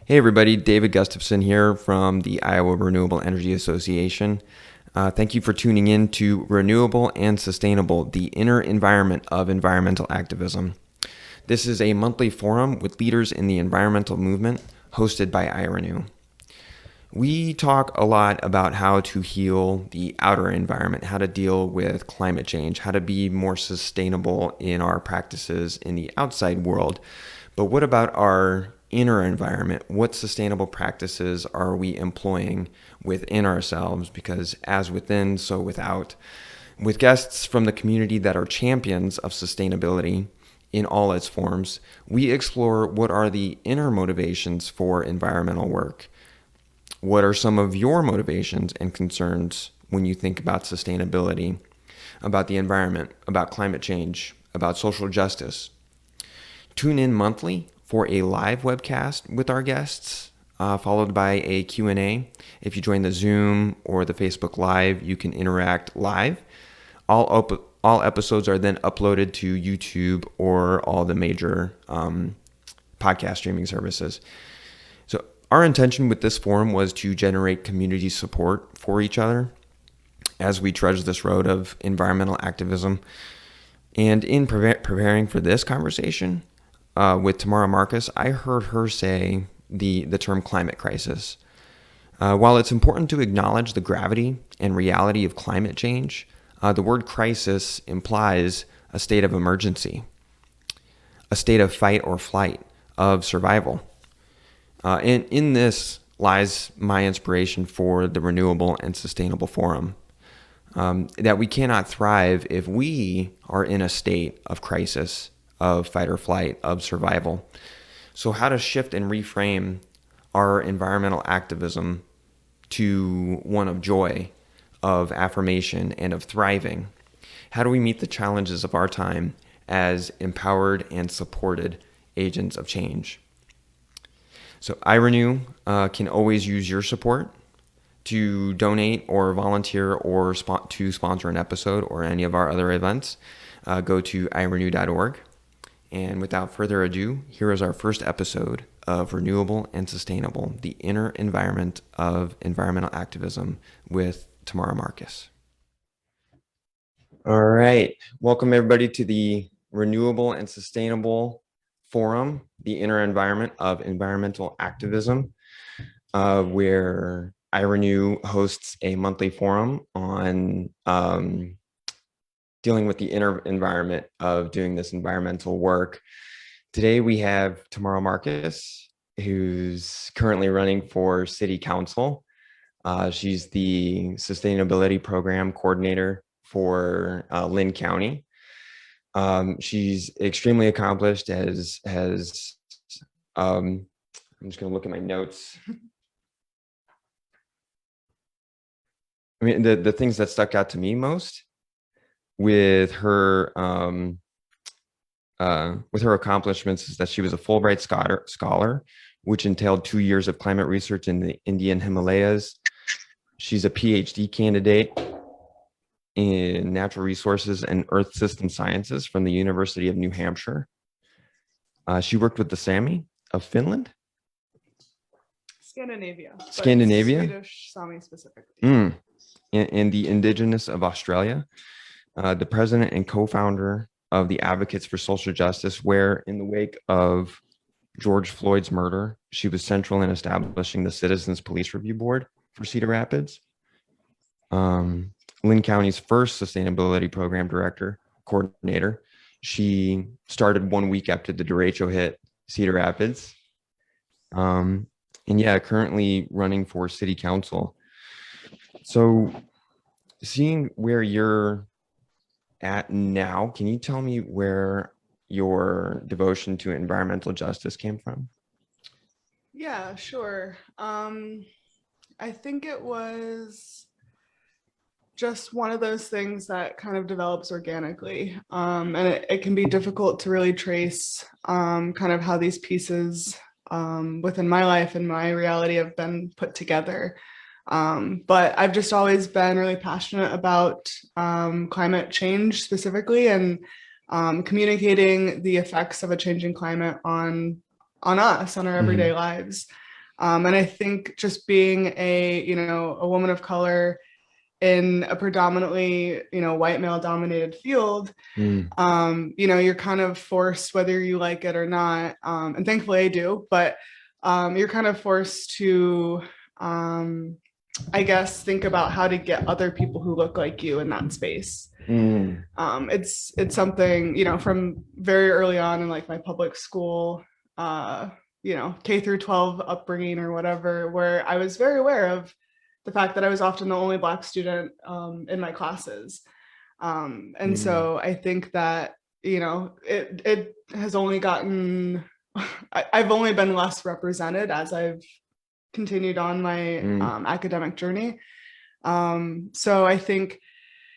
Hey everybody, David Gustafson here from the Iowa Renewable Energy Association. Thank you for tuning in to Renewable and Sustainable, the inner environment of environmental activism. This is a monthly forum with leaders in the environmental movement hosted by iRenew. We talk a lot about how to heal the outer environment, how to deal with climate change, how to be more sustainable in our practices in the outside world. But what about our inner environment? What sustainable practices are we employing within ourselves? Because as within, so without. With guests from the community that are champions of sustainability in all its forms, we explore what are the inner motivations for environmental work. What are some of your motivations and concerns when you think about sustainability, about the environment, about climate change, about social justice? Tune in monthly for a live webcast with our guests, followed by a Q&A. If you join the Zoom or the Facebook Live, you can interact live. All episodes are then uploaded to YouTube or all the major podcast streaming services. So our intention with this forum was to generate community support for each other as we trudge this road of environmental activism. And in preparing for this conversation with Tamara Marcus, I heard her say the term climate crisis. While it's important to acknowledge the gravity and reality of climate change, the word crisis implies a state of emergency, a state of fight or flight, of survival. And in this lies my inspiration for the Renewable and Sustainable Forum, that we cannot thrive if we are in a state of crisis, of fight or flight, of survival. So how to shift and reframe our environmental activism to one of joy, of affirmation, and of thriving? How do we meet the challenges of our time as empowered and supported agents of change? So iRenew can always use your support to donate or volunteer or to sponsor an episode or any of our other events. Go to iRenew.org. And without further ado, here is our first episode of Renewable and Sustainable, the inner environment of environmental activism with Tamara Marcus. All right. Welcome everybody to the Renewable and Sustainable Forum, the inner environment of environmental activism, where iRenew hosts a monthly forum on dealing with the inner environment of doing this environmental work. Today we have Tamara Marcus, who's currently running for city council. She's the sustainability program coordinator for Linn County. She's extremely accomplished, I'm just going to look at my notes. I mean, the things that stuck out to me most with her accomplishments is that she was a Fulbright scholar, which entailed 2 years of climate research in the Indian Himalayas. She's a PhD candidate in natural resources and earth system sciences from the University of New Hampshire. She worked with the Sami of Finland. Scandinavia. Swedish Sami specifically. And the indigenous of Australia. The president and co-founder of the Advocates for Social Justice, where in the wake of George Floyd's murder, she was central in establishing the Citizens Police Review Board for Cedar Rapids. Linn County's first sustainability program coordinator. She started 1 week after the derecho hit Cedar Rapids. And yeah, currently running for city council. So seeing where you're at now, can you tell me where your devotion to environmental justice came from? Yeah, sure. I think it was just one of those things that kind of develops organically. And it can be difficult to really trace kind of how these pieces within my life and my reality have been put together. But I've just always been really passionate about climate change specifically, and communicating the effects of a changing climate on us, on our everyday lives. And I think just being a woman of color in a predominantly, white male dominated field, Mm, you're kind of forced, whether you like it or not, and thankfully I do, but you're kind of forced to, um, I guess, think about how to get other people who look like you in that space. mm, It's something, from very early on in like my public school, uh, K through 12 upbringing or whatever, where I was very aware of the fact that I was often the only Black student in my classes. And mm, so I think that, it has only gotten, I've only been less represented as I've continued on my mm, academic journey. So I think,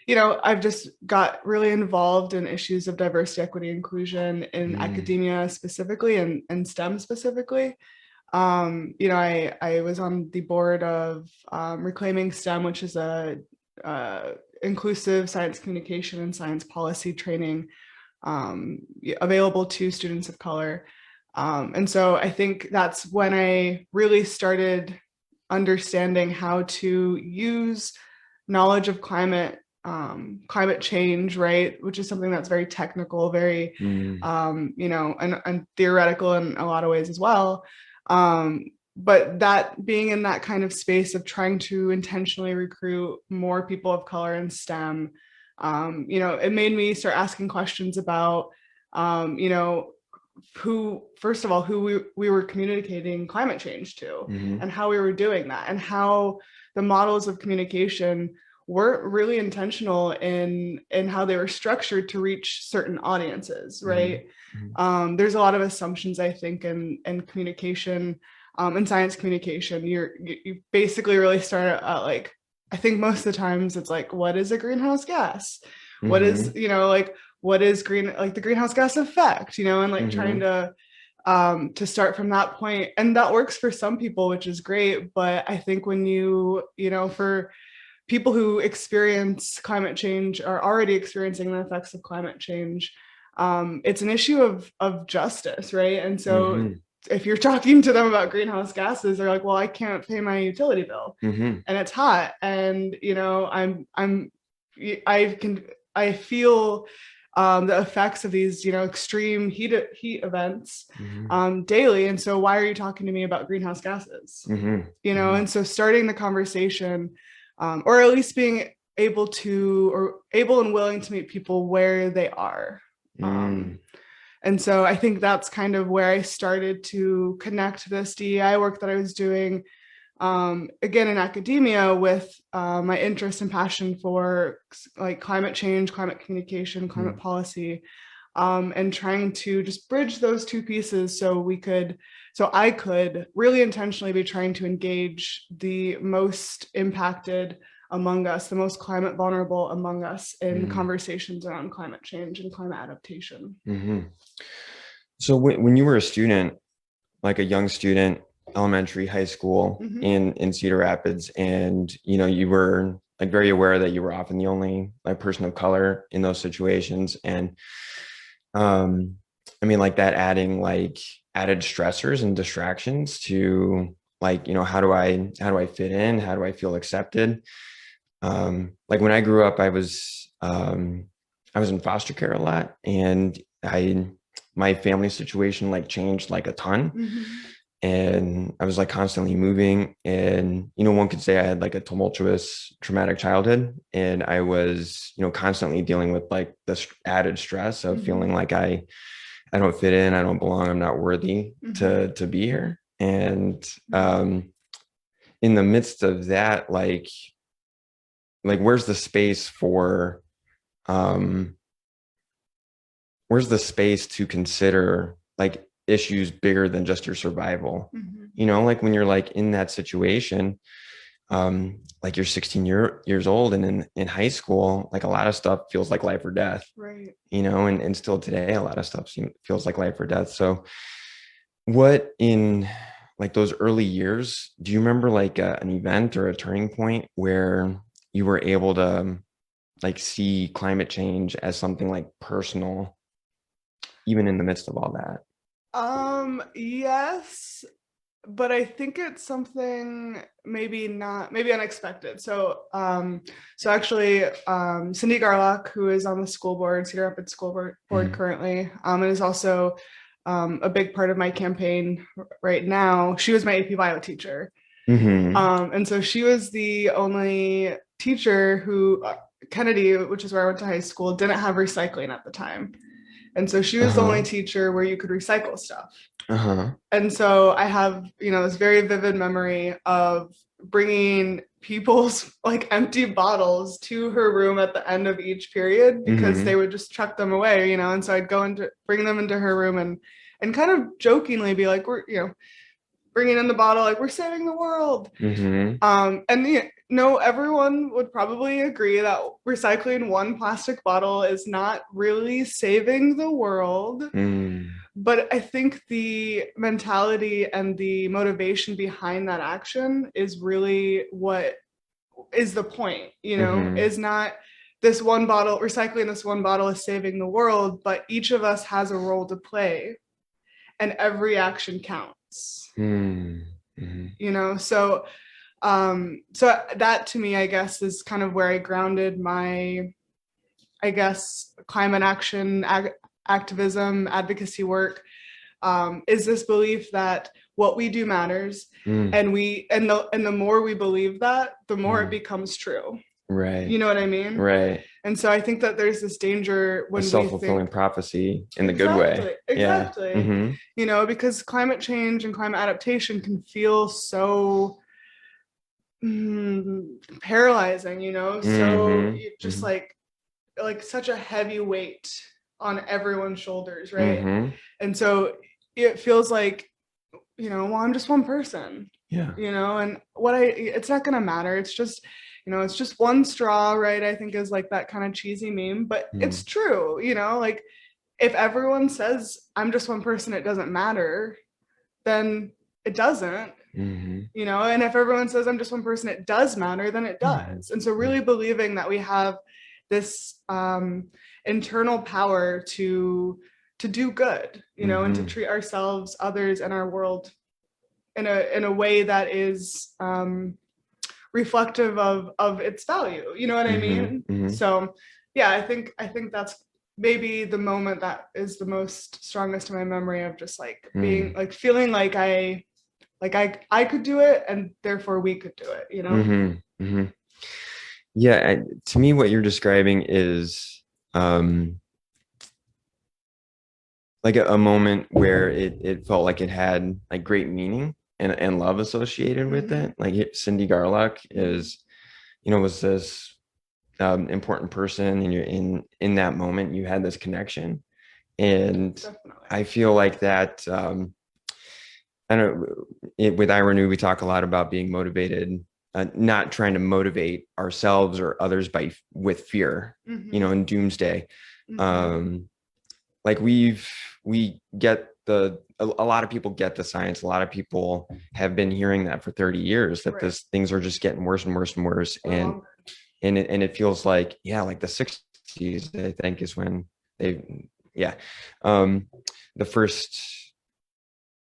I've just got really involved in issues of diversity, equity, inclusion in mm, academia specifically and STEM specifically. I was on the board of Reclaiming STEM, which is a inclusive science communication and science policy training available to students of color. And so I think that's when I really started understanding how to use knowledge of climate change, right, which is something that's very technical, very mm, and theoretical in a lot of ways as well. um, but that being in that kind of space of trying to intentionally recruit more people of color in STEM, it made me start asking questions about who, first of all, who we were communicating climate change to, mhm, and how we were doing that, and how the models of communication weren't really intentional in how they were structured to reach certain audiences, mhm, right? mhm, There's a lot of assumptions, I think, in communication, in science communication. You basically really start at like, I think most of the times it's like, what is a greenhouse gas? What is, mhm, like, what is like the greenhouse gas effect, and like trying mhm, to start from that point. And that works for some people, which is great. But I think when for people who experience climate change, are already experiencing the effects of climate change, it's an issue of justice, right? And so mhm, if you're talking to them about greenhouse gases, they're like, well, I can't pay my utility bill mhm, and it's hot, and I can I feel the effects of these extreme heat events mhm, daily. And so why are you talking to me about greenhouse gases? mhm, And so starting the conversation, or at least being able and willing to meet people where they are. mhm, um, and so I think that's kind of where I started to connect this DEI work that I was doing, again in academia, with my interest and passion for like climate change, climate communication, climate mhm, policy, and trying to just bridge those two pieces so I could really intentionally be trying to engage the most impacted among us, the most climate vulnerable among us, in mhm, conversations around climate change and climate adaptation. mhm. So when you were a student, like a young student, elementary, high school Mm-hmm. in Cedar Rapids, and you were like very aware that you were often the only like person of color in those situations, and um, I mean like that adding like added stressors and distractions to like how do I fit in? How do I feel accepted? Like when I grew up, I was in foster care a lot, and my family situation like changed like a ton, Mm-hmm. and I was like constantly moving, and one could say I had like a tumultuous traumatic childhood, and I was constantly dealing with like the added stress of Mm-hmm. feeling like I don't fit in, I don't belong, I'm not worthy Mm-hmm. to be here. And Mm-hmm. in the midst of that, like um where's the space to consider like issues bigger than just your survival? Mm-hmm. Like when you're like in that situation, like you're 16 years old, and in high school, like a lot of stuff feels like life or death, Right. and still today a lot of stuff feels like life or death. So what in like those early years, do you remember like an event or a turning point where you were able to like see climate change as something like personal, even in the midst of all that? Yes, but I think it's something maybe unexpected. So actually, Cindy Garlock, who is on the school board, Cedar Rapids School Board Mm-hmm. currently, and is also a big part of my campaign right now. She was my AP Bio teacher, Mm-hmm. and so she was the only teacher who Kennedy, which is where I went to high school, didn't have recycling at the time, and so she was the only Uh-huh. teacher where you could recycle stuff. Uh-huh. And so I have, this very vivid memory of bringing people's like empty bottles to her room at the end of each period because Mm-hmm. they would just chuck them away, and so I'd go into bring them into her room and kind of jokingly be like, we're, bringing in the bottle, like we're saving the world. Mm-hmm. And everyone would probably agree that recycling one plastic bottle is not really saving the world. Mm-hmm. But I think the mentality and the motivation behind that action is really what is the point, Mm-hmm. is not this one bottle, recycling this one bottle is saving the world, but each of us has a role to play and every action counts. Mm-hmm. So that to me, I guess, is kind of where I grounded my, I guess, climate action, activism, advocacy work, is this belief that what we do matters, Mm-hmm. and the more we believe that, the more it Mm-hmm. becomes true. Right. You know what I mean? Right. And so I think that there's this danger A when we self-fulfilling think prophecy in the good way. exactly, Yeah. exactly, Mm-hmm. because climate change and climate adaptation can feel so paralyzing, so Mm-hmm. just like such a heavy weight on everyone's shoulders, right? Mm-hmm. And so it feels like, well, I'm just one person, Yeah. and it's not going to matter. It's just, it's just one straw, right? I think is like that kind of cheesy meme, but Mm-hmm. it's true, like if everyone says I'm just one person, it doesn't matter, then it doesn't, Mm-hmm. and if everyone says I'm just one person, it does matter, then it does. And so really believing that we have this internal power to do good, and to Mm-hmm. treat ourselves, others, and our world in a way that is reflective of its value. You know what I Mm-hmm. mean? Mm-hmm. So yeah, I think that's maybe the moment that is the most strongest in my memory of just like being like feeling like I could do it and therefore we could do it. Mm-hmm. Mm-hmm. Yeah, to me, what you're describing is like a moment where it felt like it had like great meaning and love associated with Mm-hmm. it. Like Cindy Garlock Mm-hmm. is, was this important person, and you're in that moment, you had this connection, and Definitely. I feel like that. I don't know. With iRenew, we talk a lot about being motivated, not trying to motivate ourselves or others with fear, Mm-hmm. and doomsday. Mm-hmm. Um, like we get a lot of people get the science. A lot of people have been hearing that for 30 years, that Right. this things are just getting worse and worse and worse. Or And longer. it feels like, yeah, like the 60s, I think, is when they, yeah, um, the first,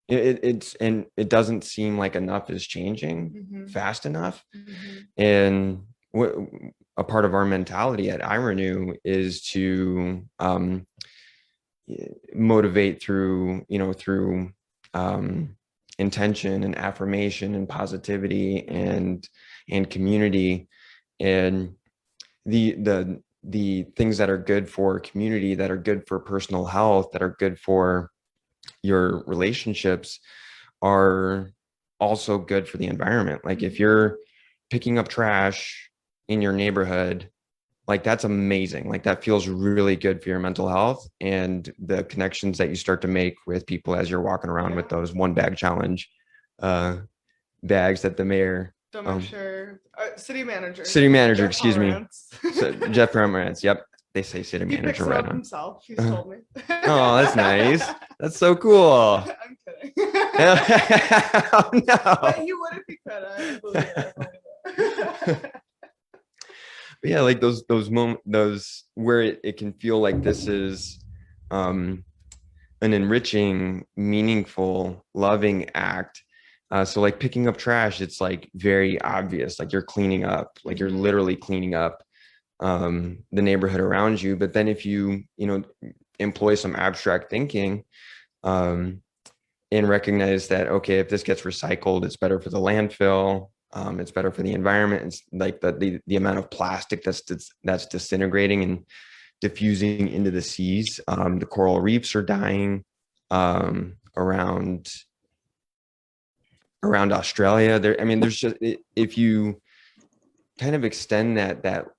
it's, and it doesn't seem like enough is changing Mm-hmm. fast enough. Mm-hmm. And a part of our mentality at iRenew is to motivate through, um, intention and affirmation and positivity and community, and the things that are good for community, that are good for personal health, that are good for your relationships, are also good for the environment. Like if you're picking up trash in your neighborhood, like that's amazing. Like that feels really good for your mental health and the connections that you start to make with people as you're walking around with those one bag challenge uh bags that the mayor, city manager, Jeff excuse me, Pomerantz. so Jeff Pomerantz, yep, they say city He manager picks them right up on. himself. He's told me. Oh, that's nice. That's so cool. I'm kidding. Oh But no. he would if he could. I believe it. I believe it. But yeah, like those moments, those where it can feel like this is um an enriching, meaningful, loving act, So like picking up trash, it's like very obvious, like you're cleaning up, like you're literally cleaning up the neighborhood around you. But then if you employ some abstract thinking, um, and recognize that, okay, if this gets recycled, it's better for the landfill. It's better for the environment. It's like the amount of plastic that's disintegrating and diffusing into the seas. The coral reefs are dying around Australia. There, I mean, there's just if you kind of extend that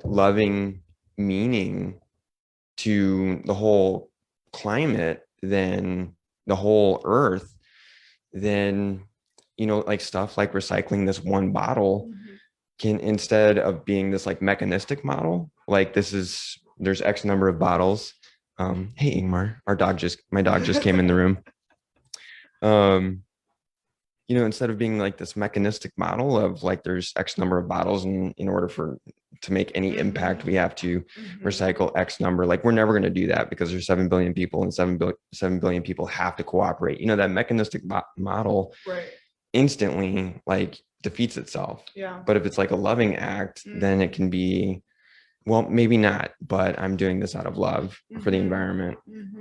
loving meaning to the whole climate, then the whole earth, then like stuff like recycling this one bottle can, instead of being this like mechanistic model, like there's X number of bottles. Hey Ingmar, my dog just came in the room. um Instead of being like this mechanistic model of like there's X number of bottles, and in order to make any impact, we have to recycle X number. Like we're never going to do that because there's 7 billion people, and 7 billion people have to cooperate. That mechanistic model Right. instantly like defeats itself. Yeah. But if it's like a loving act, then it can be, well, maybe not, but I'm doing this out of love for the environment.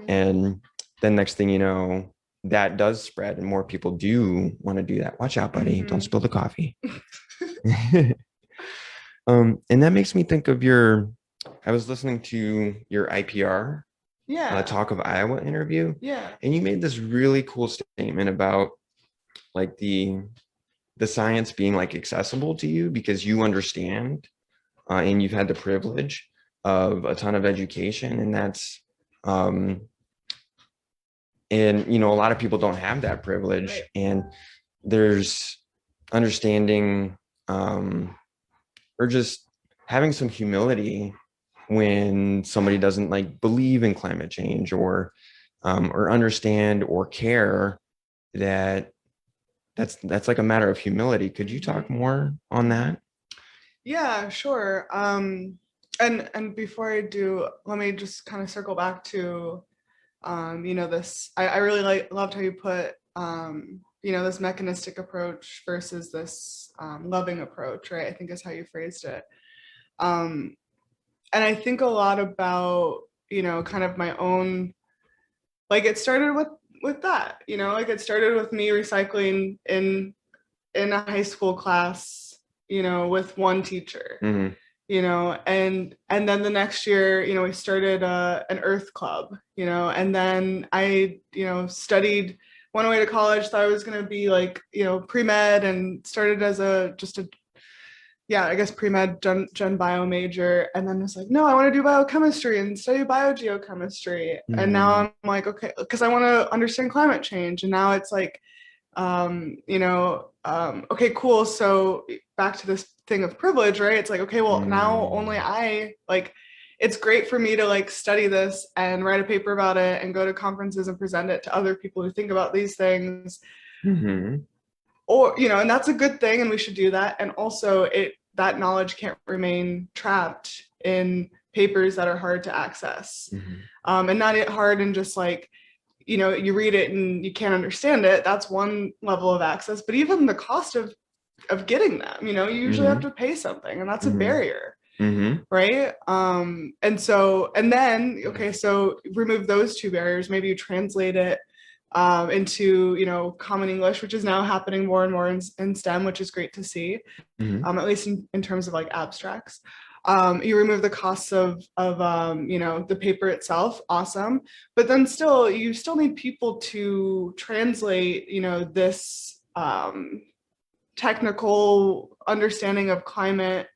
And then next thing you know, that does spread and more people do want to do that. Watch out, buddy. Don't spill the coffee. And that makes me think of I was listening to your IPR Talk of Iowa interview. Yeah. And you made this really cool statement about like the science being like accessible to you because you understand and you've had the privilege of a ton of education, and that's and a lot of people don't have that privilege. Right. And there's understanding or just having some humility when somebody doesn't like believe in climate change or understand or care, that's like a matter of humility. Could you talk more on that? Yeah, sure. And before I do, let me just kind of circle back to this. I really loved how you put this mechanistic approach versus this loving approach, right? I think is how you phrased it. And I think a lot about kind of my own, like it started with that, like it started with me recycling in a high school class, with one teacher. And then the next year, we started an earth club, and then I, went away to college, thought I was going to be like, pre-med, and started as I guess pre-med gen bio major, and then was like, no, I want to do biochemistry and study biogeochemistry. And now I'm like, okay, because I want to understand climate change. And now it's like, okay, cool. So back to this thing of privilege, right? It's like, okay, well, now only it's great for me to like study this and write a paper about it and go to conferences and present it to other people who think about these things. Or, and that's a good thing, and we should do that. And also that knowledge can't remain trapped in papers that are hard to access. And not hard and just like, you read it and you can't understand it. That's one level of access, but even the cost of getting them, you usually have to pay something, and that's a barrier. Right. And then, okay, so remove those two barriers, maybe you translate it into, common English, which is now happening more and more in STEM, which is great to see, at least in terms of like abstracts. You remove the costs of the paper itself, awesome. But then you still need people to translate, this technical understanding of climate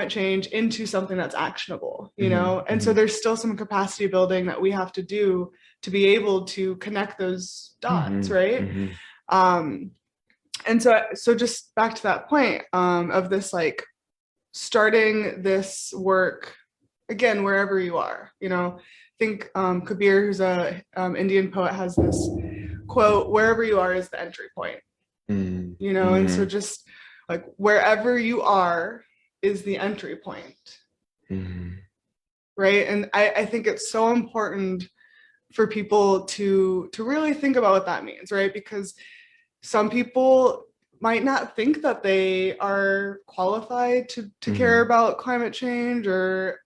change into something that's actionable, and so there's still some capacity building that we have to do to be able to connect those dots, right? And so just back to that point of this, like starting this work again wherever you are. I think Kabir, who's a Indian poet, has this quote: "Wherever you are is the entry point." And so just like wherever you are is the entry point, right? And I think it's so important for people to really think about what that means, right? Because some people might not think that they are qualified to care about climate change, or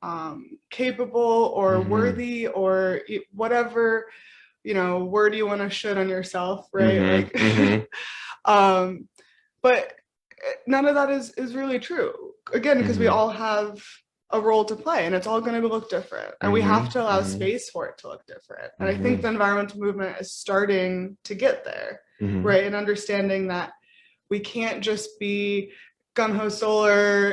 capable or worthy, or whatever, word you want to shit on yourself, right? Like, but none of that is really true. Again, because we all have a role to play, and it's all going to look different, and we have to allow space for it to look different. And I think the environmental movement is starting to get there, right? And understanding that we can't just be gung-ho solar,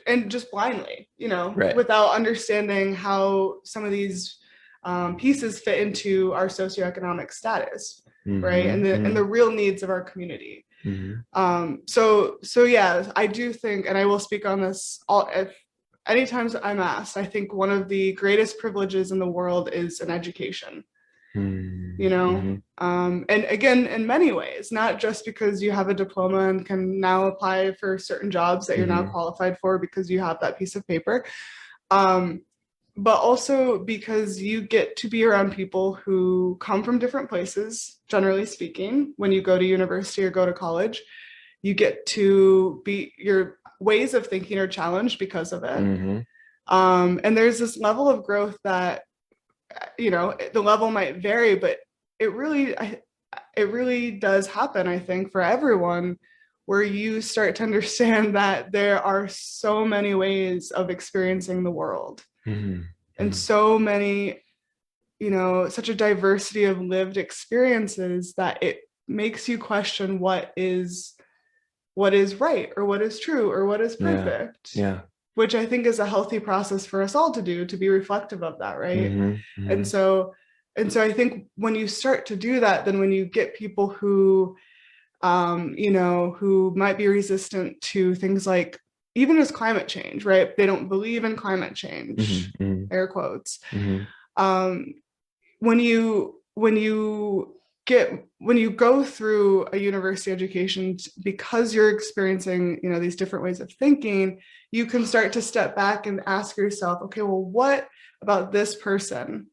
and just blindly, Right. without understanding how some of these pieces fit into our socioeconomic status, right? And the real needs of our community. So yeah, I do think, and I will speak on this anytime I'm asked, I think one of the greatest privileges in the world is an education. And again, in many ways, not just because you have a diploma and can now apply for certain jobs that you're now qualified for because you have that piece of paper, but also because you get to be around people who come from different places. Generally speaking, when you go to university or go to college, you get to be, your ways of thinking are challenged because of it. And there's this level of growth that, the level might vary, but it really does happen, I think, for everyone, where you start to understand that there are so many ways of experiencing the world, and so many, such a diversity of lived experiences, that it makes you question what is right, or what is true, or what is perfect. Yeah. Which I think is a healthy process for us all to do, to be reflective of that, right? And so I think when you start to do that, then when you get people who, who might be resistant to things like even just climate change, right? They don't believe in climate change, air quotes. When you go through a university education, because you're experiencing, these different ways of thinking, you can start to step back and ask yourself, okay, well, what about this person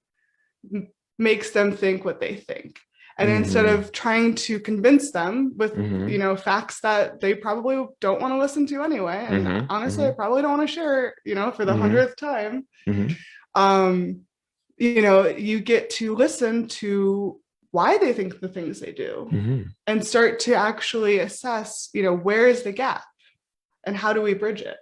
makes them think what they think? And instead of trying to convince them with, facts that they probably don't want to listen to anyway, and honestly, I probably don't want to share, for the 100th time, you get to listen to why they think the things they do, and start to actually assess, where is the gap and how do we bridge it?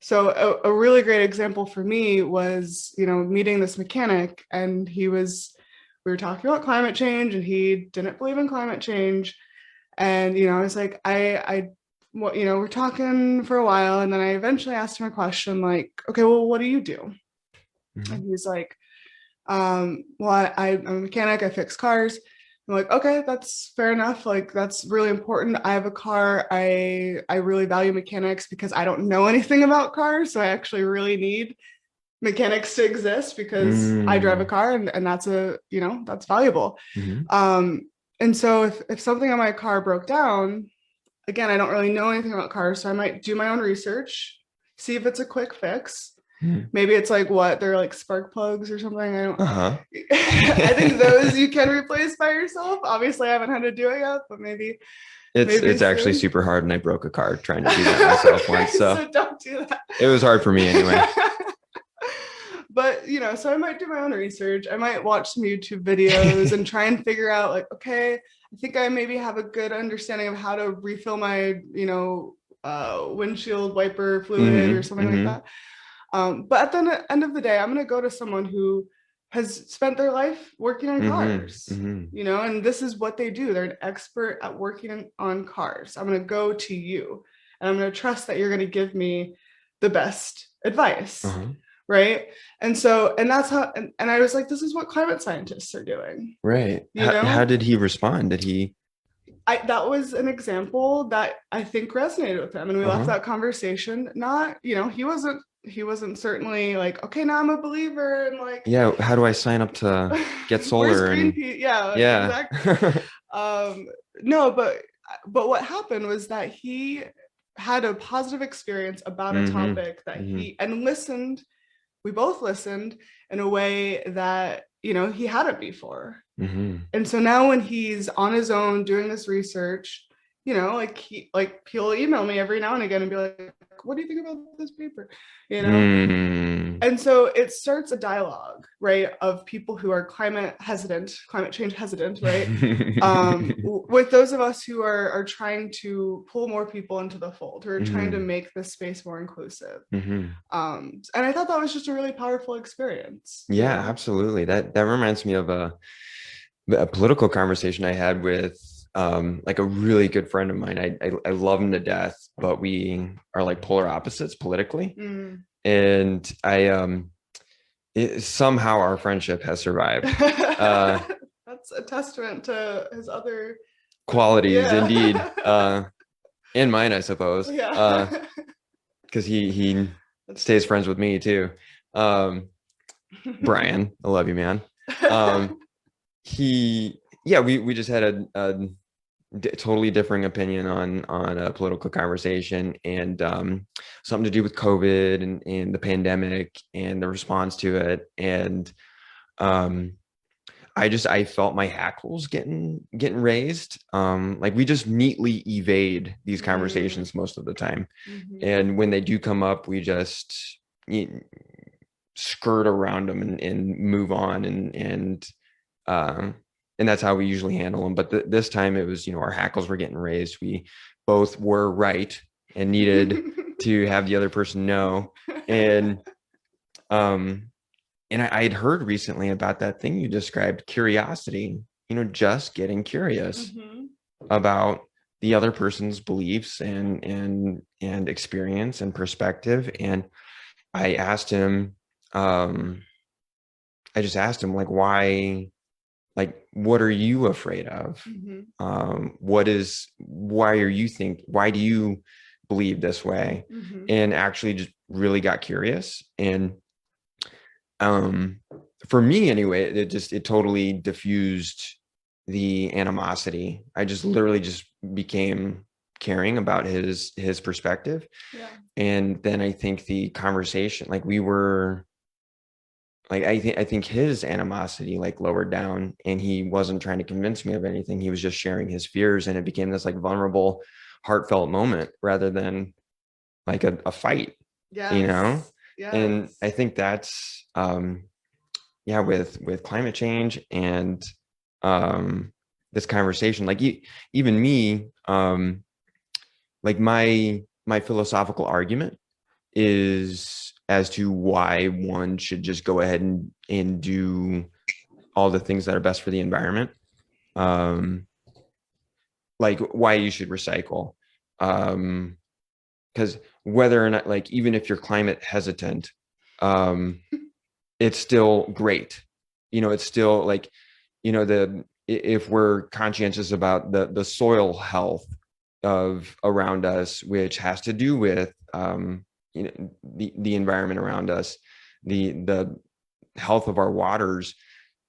So a really great example for me was, meeting this mechanic, and we were talking about climate change, and he didn't believe in climate change. And, I was like, we're talking for a while. And then I eventually asked him a question like, okay, well, what do you do? And he's like, well, I'm a mechanic, I fix cars. I'm like, okay, that's fair enough. Like, that's really important. I have a car. I really value mechanics because I don't know anything about cars. So I actually really need mechanics to exist because I drive a car, and that's that's valuable. And so if something on my car broke down, again, I don't really know anything about cars. So I might do my own research, see if it's a quick fix. Maybe it's like they're like spark plugs or something. I don't. I think those you can replace by yourself. Obviously, I haven't had to do it yet, but maybe it's actually super hard, and I broke a car trying to do that myself once. So don't do that. It was hard for me anyway. But so I might do my own research. I might watch some YouTube videos and try and figure out like, okay, I think I maybe have a good understanding of how to refill my windshield wiper fluid or something like that. But at the end of the day, I'm going to go to someone who has spent their life working on cars, and this is what they do. They're an expert at working on cars. I'm going to go to you, and I'm going to trust that you're going to give me the best advice. Right. And that's how, and I was like, this is what climate scientists are doing. Right. How did he respond? That was an example that I think resonated with him. And we left that conversation, not, he wasn't certainly like, okay, now I'm a believer. And like, yeah, how do I sign up to get solar? Yeah. Exactly. No, but what happened was that he had a positive experience about a topic that and listened. We both listened in a way that he hadn't before. Mm-hmm. And so now when he's on his own doing this research, he'll email me every now and again and be like, what do you think about this paper? Mm. And so it starts a dialogue, right, of people who are climate change hesitant, right? With those of us who are trying to pull more people into the fold, who are trying to make this space more inclusive. Mm-hmm. And I thought that was just a really powerful experience. Yeah, absolutely. That reminds me of a political conversation I had with like a really good friend of mine. I love him to death, but we are like polar opposites politically. Mm. And somehow our friendship has survived. That's a testament to his other Qualities, indeed. And mine, I suppose. Yeah. Because he stays friends with me too. Brian, I love you, man. We just had a totally differing opinion on a political conversation, and something to do with COVID and the pandemic and the response to it. And I felt my hackles getting raised. Like we just neatly evade these conversations most of the time. Mm-hmm. And when they do come up, we just skirt around them and move on. And that's how we usually handle them. But this time it was, our hackles were getting raised. We both were right and needed to have the other person know. And I had heard recently about that thing you described, curiosity, just getting curious about the other person's beliefs and experience and perspective. And I asked him, like, why, like, what are you afraid of? Why do you believe this way? And actually just really got curious. And for me anyway, it totally diffused the animosity. I just literally just became caring about his perspective. Yeah. And then I think the conversation, like we were like, I think his animosity like lowered down, and he wasn't trying to convince me of anything. He was just sharing his fears, and it became this like vulnerable, heartfelt moment rather than like a fight. Yes. And I think that's with climate change and this conversation, like even me, like my philosophical argument is as to why one should just go ahead and do all the things that are best for the environment. Like why you should recycle. Because whether or not, like, even if you're climate hesitant, it's still great. It's still like, if we're conscientious about the soil health of around us, which has to do with the environment around us, the health of our waters.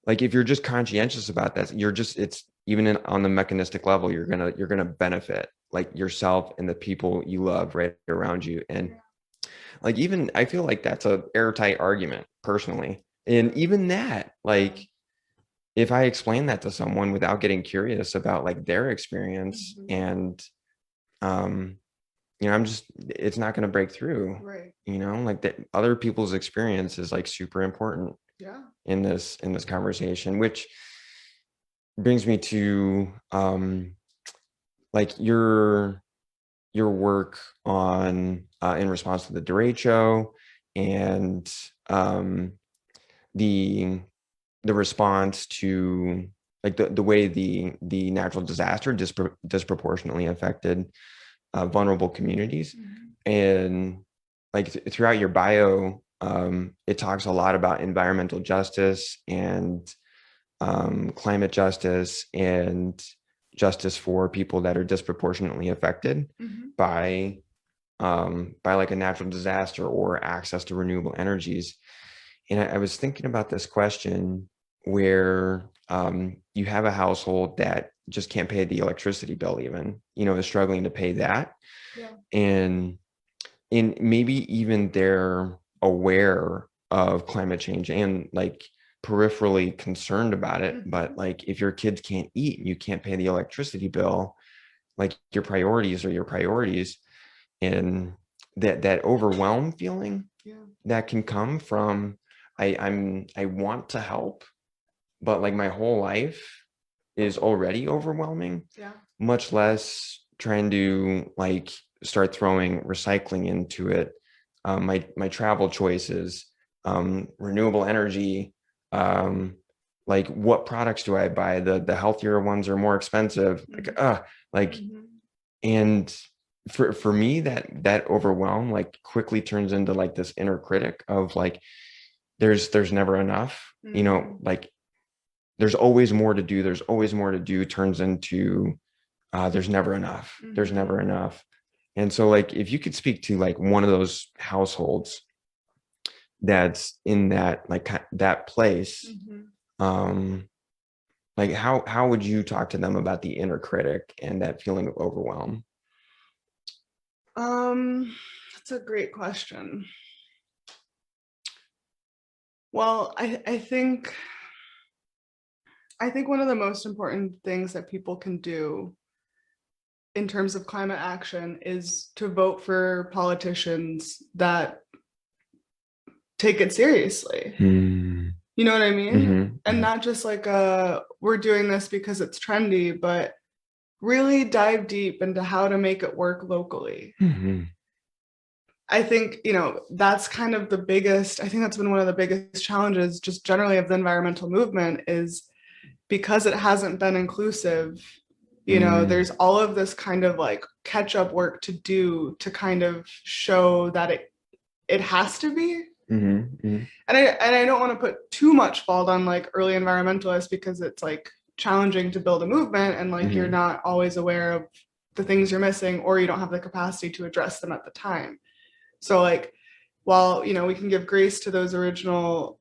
Like if you're just conscientious about that, it's even on the mechanistic level, you're gonna benefit like yourself and the people you love right around you. And like, even I feel like that's a airtight argument personally. And even that, like, if I explain that to someone without getting curious about like their experience and it's not going to break through, right? Like that other people's experience is like super important in this conversation, which brings me to like your work on in response to the derecho and the response to like the way the natural disaster disproportionately affected vulnerable communities. And like throughout your bio, it talks a lot about environmental justice and climate justice and justice for people that are disproportionately affected by like a natural disaster or access to renewable energies. And I was thinking about this question where you have a household that just can't pay the electricity bill, even, is struggling to pay that. And maybe even they're aware of climate change and like peripherally concerned about it, but like if your kids can't eat, you can't pay the electricity bill, like your priorities are your priorities. And that overwhelmed feeling that can come from I want to help, but like my whole life is already overwhelming, much less trying to like start throwing recycling into it. My travel choices, renewable energy, like what products do I buy? The healthier ones are more expensive. Like and for me that overwhelm like quickly turns into like this inner critic of like there's never enough, you know, like there's always more to do, there's always more to do, turns into there's never enough, there's never enough. And so like if you could speak to like one of those households that's in that like that place, like how would you talk to them about the inner critic and that feeling of overwhelm? That's a great question. Well, I think one of the most important things that people can do in terms of climate action is to vote for politicians that take it seriously. You know what I mean? And not just like we're doing this because it's trendy, but really dive deep into how to make it work locally. I think, you know, that's kind of the biggest, I think that's been one of the biggest challenges just generally of the environmental movement, is because it hasn't been inclusive. You know, there's all of this kind of like catch up work to do to kind of show that it has to be. And I don't want to put too much fault on like early environmentalists, because it's like challenging to build a movement and like you're not always aware of the things you're missing, or you don't have the capacity to address them at the time. So like, while, you know, we can give grace to those original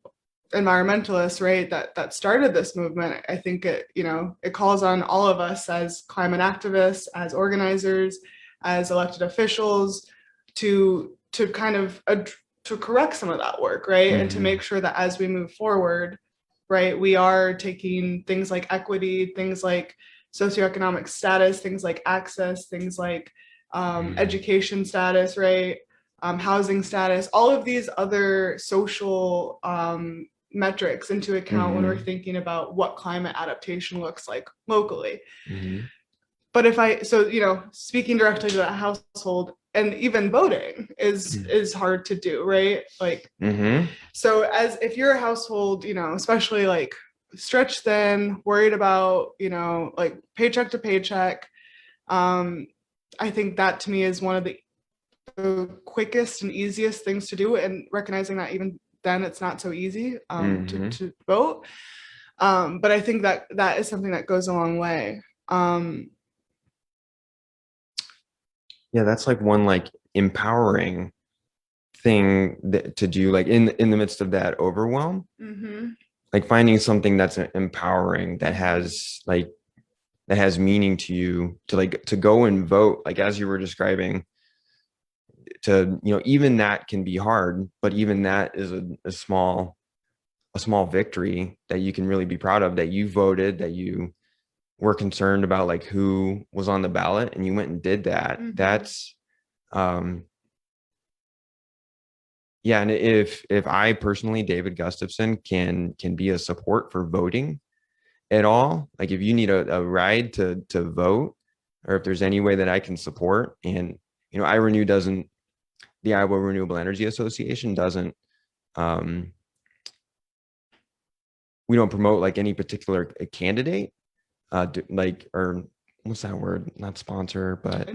environmentalists, right, that started this movement, I think it, you know, it calls on all of us as climate activists, as organizers, as elected officials to kind of to correct some of that work, right, and to make sure that as we move forward, right, we are taking things like equity, things like socioeconomic status, things like access, things like education status, right, housing status, all of these other social metrics into account when we're thinking about what climate adaptation looks like locally. But you know, speaking directly to that household, and even voting is hard to do, right? Like, so as if you're a household, you know, especially like stretched thin, worried about, you know, like paycheck to paycheck, I think that to me is one of the quickest and easiest things to do, and recognizing that even then it's not so easy to vote. But I think that is something that goes a long way. Yeah, that's like one like empowering thing to do, like in the midst of that overwhelm, like finding something that's empowering, that has meaning to you, to like to go and vote, like as you were describing, to, you know, even that can be hard, but even that is a small victory that you can really be proud of, that you voted, that you were concerned about like who was on the ballot and you went and did that. That's yeah. And if I personally, David Gustafson, can be a support for voting at all, like if you need a ride to vote, or if there's any way that I can support, and you know, the Iowa Renewable Energy Association doesn't, we don't promote like any particular candidate, like, or what's that word? Not sponsor, but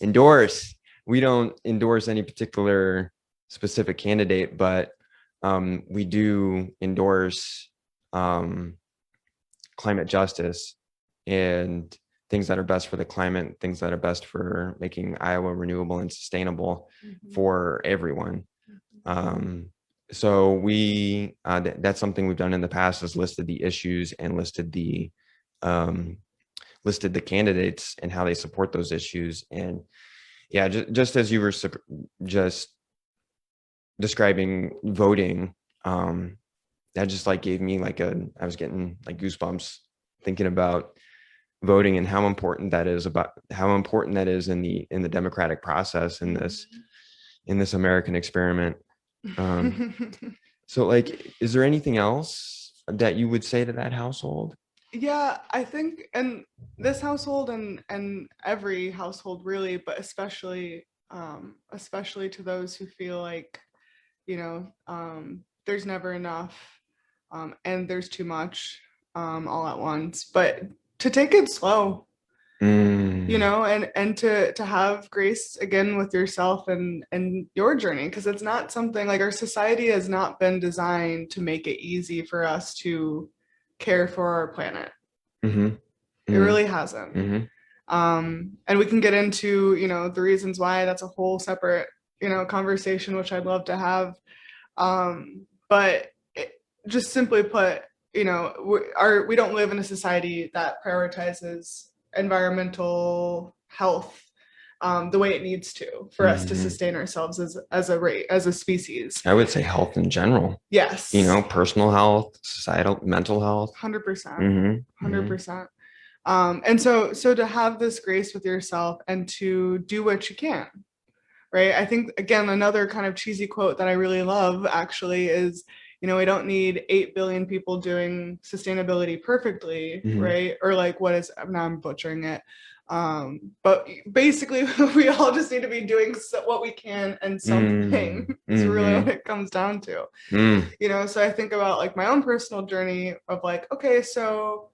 endorse. We don't endorse any particular specific candidate, but we do endorse climate justice and things that are best for the climate, things that are best for making Iowa renewable and sustainable for everyone. So we that's something we've done in the past, is listed the issues and listed the candidates and how they support those issues. And yeah, just as you were just describing voting, that just like gave me like I was getting like goosebumps thinking about voting and how important that is, about how important that is in the democratic process in this American experiment. Um, so like, is there anything else that you would say to that household? Yeah, I think, and this household and every household really, but especially to those who feel like, there's never enough, and there's too much, all at once. But to take it slow, Mm, and to have grace again with yourself and your journey, because it's not something like our society has not been designed to make it easy for us to care for our planet. mm-hmm, It mm-hmm, really hasn't. mm-hmm, And we can get into, the reasons why. That's a whole separate, conversation, which I'd love to have. But just simply put, we don't live in a society that prioritizes environmental health, the way it needs to for us to mm-hmm. sustain ourselves as a species. I would say health in general, Yes, personal health, societal, mental health. 100%, Mm-hmm, mm-hmm, 100%. And so to have this grace with yourself and to do what you can, right? I think, again, another kind of cheesy quote that I really love actually is, we don't need 8 billion people doing sustainability perfectly, mm-hmm, right? Or like, what is, now I'm butchering it. But basically, we all just need to be doing what we can and something is really what mm-hmm, it comes down to. mm, So I think about like my own personal journey of like, okay, so